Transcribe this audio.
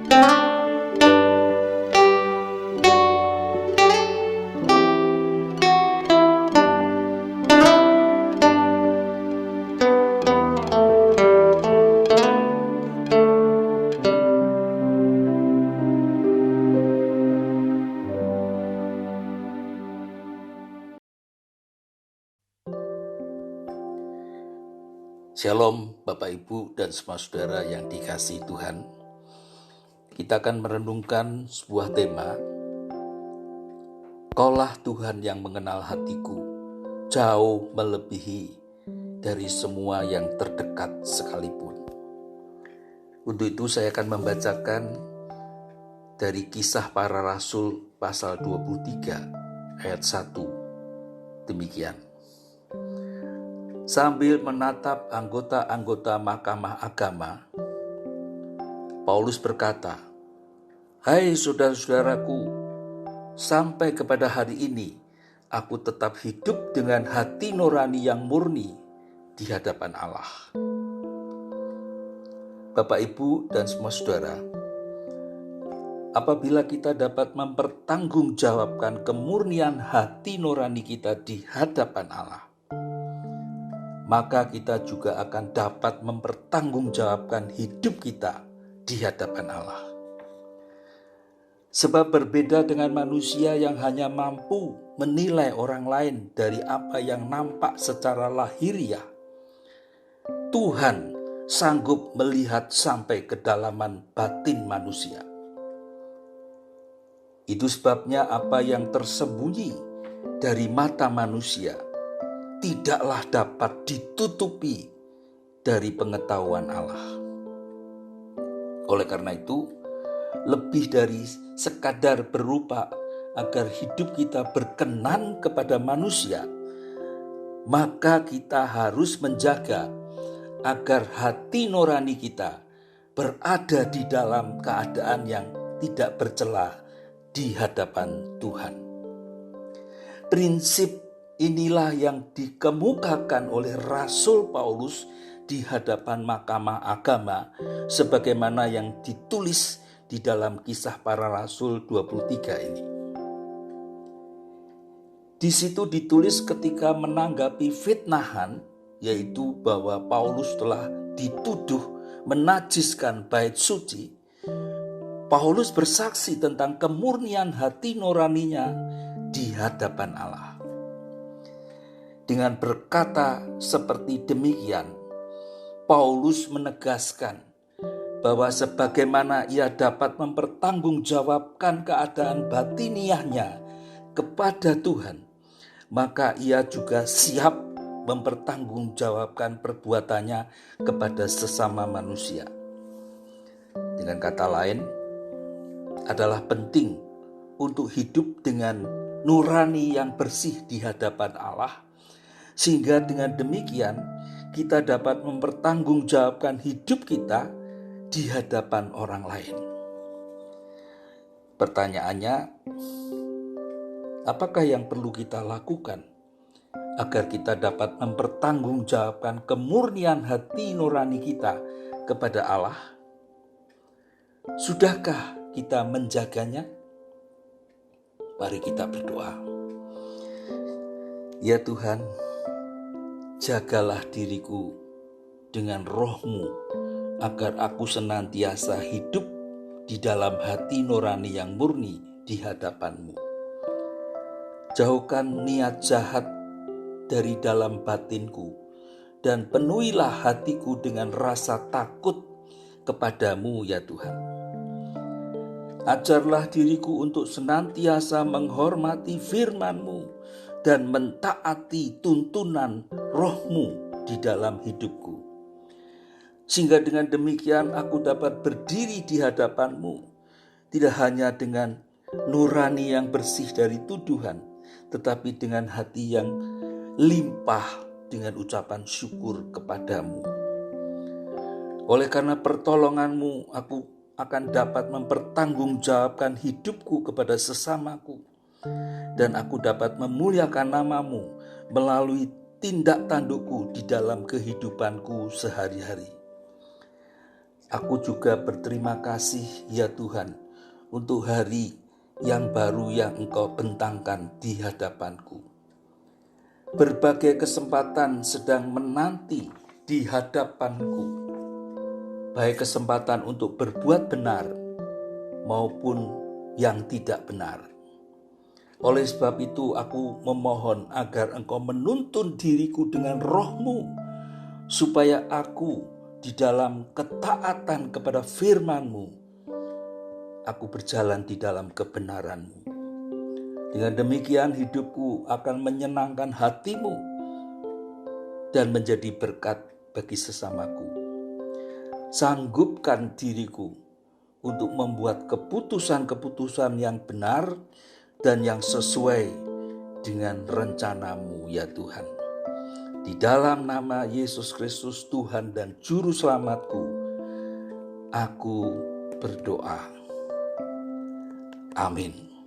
Shalom Bapak Ibu dan semua saudara yang dikasihi Tuhan. Kita akan merenungkan sebuah tema, Kaulah Tuhan yang mengenal hatiku, jauh melebihi dari semua yang terdekat sekalipun. Untuk itu saya akan membacakan dari Kisah Para Rasul pasal 23 ayat 1. Demikian. Sambil menatap anggota-anggota Mahkamah Agama, Paulus berkata, "Hai saudara-saudaraku, sampai kepada hari ini aku tetap hidup dengan hati nurani yang murni di hadapan Allah." Bapak, Ibu, dan semua saudara, apabila kita dapat mempertanggungjawabkan kemurnian hati nurani kita di hadapan Allah, maka kita juga akan dapat mempertanggungjawabkan hidup kita di hadapan Allah. Sebab berbeda dengan manusia yang hanya mampu menilai orang lain dari apa yang nampak secara lahiriah, Tuhan sanggup melihat sampai kedalaman batin manusia. Itu sebabnya apa yang tersembunyi dari mata manusia tidaklah dapat ditutupi dari pengetahuan Allah. Oleh karena itu, lebih dari sekadar berupa agar hidup kita berkenan kepada manusia, maka kita harus menjaga agar hati nurani kita berada di dalam keadaan yang tidak bercela di hadapan Tuhan. Prinsip inilah yang dikemukakan oleh Rasul Paulus di hadapan Mahkamah Agama sebagaimana yang ditulis di dalam Kisah Para Rasul 23 ini. Di situ ditulis ketika menanggapi fitnahan, yaitu bahwa Paulus telah dituduh menajiskan bait suci. Paulus bersaksi tentang kemurnian hati nuraninya di hadapan Allah. Dengan berkata seperti demikian, Paulus menegaskan bahwa sebagaimana ia dapat mempertanggungjawabkan keadaan batiniahnya kepada Tuhan, maka ia juga siap mempertanggungjawabkan perbuatannya kepada sesama manusia. Dengan kata lain, adalah penting untuk hidup dengan nurani yang bersih di hadapan Allah, sehingga dengan demikian kita dapat mempertanggungjawabkan hidup kita di hadapan orang lain. Pertanyaannya, apakah yang perlu kita lakukan agar kita dapat mempertanggungjawabkan kemurnian hati nurani kita kepada Allah? Sudahkah kita menjaganya? Mari kita berdoa. Ya Tuhan, jagalah diriku dengan roh-Mu agar aku senantiasa hidup di dalam hati nurani yang murni di hadapan-Mu. Jauhkan niat jahat dari dalam batinku dan penuhilah hatiku dengan rasa takut kepadamu ya Tuhan. Ajarlah diriku untuk senantiasa menghormati firman-Mu dan mentaati tuntunan roh-Mu di dalam hidupku. Sehingga dengan demikian aku dapat berdiri di hadapan-Mu, tidak hanya dengan nurani yang bersih dari tuduhan, tetapi dengan hati yang limpah dengan ucapan syukur kepadamu. Oleh karena pertolongan-Mu, aku akan dapat mempertanggungjawabkan hidupku kepada sesamaku, dan aku dapat memuliakan nama-Mu melalui tindak tandukku di dalam kehidupanku sehari-hari. Aku juga berterima kasih ya Tuhan untuk hari yang baru yang Engkau bentangkan di hadapanku. Berbagai kesempatan sedang menanti di hadapanku, baik kesempatan untuk berbuat benar maupun yang tidak benar. Oleh sebab itu aku memohon agar Engkau menuntun diriku dengan roh-Mu, supaya aku di dalam ketaatan kepada firman-Mu, aku berjalan di dalam kebenaran-Mu. Dengan demikian hidupku akan menyenangkan hati-Mu dan menjadi berkat bagi sesamaku. Sanggupkan diriku untuk membuat keputusan-keputusan yang benar dan yang sesuai dengan rencana-Mu ya Tuhan. Di dalam nama Yesus Kristus Tuhan dan Juru Selamatku, aku berdoa. Amin.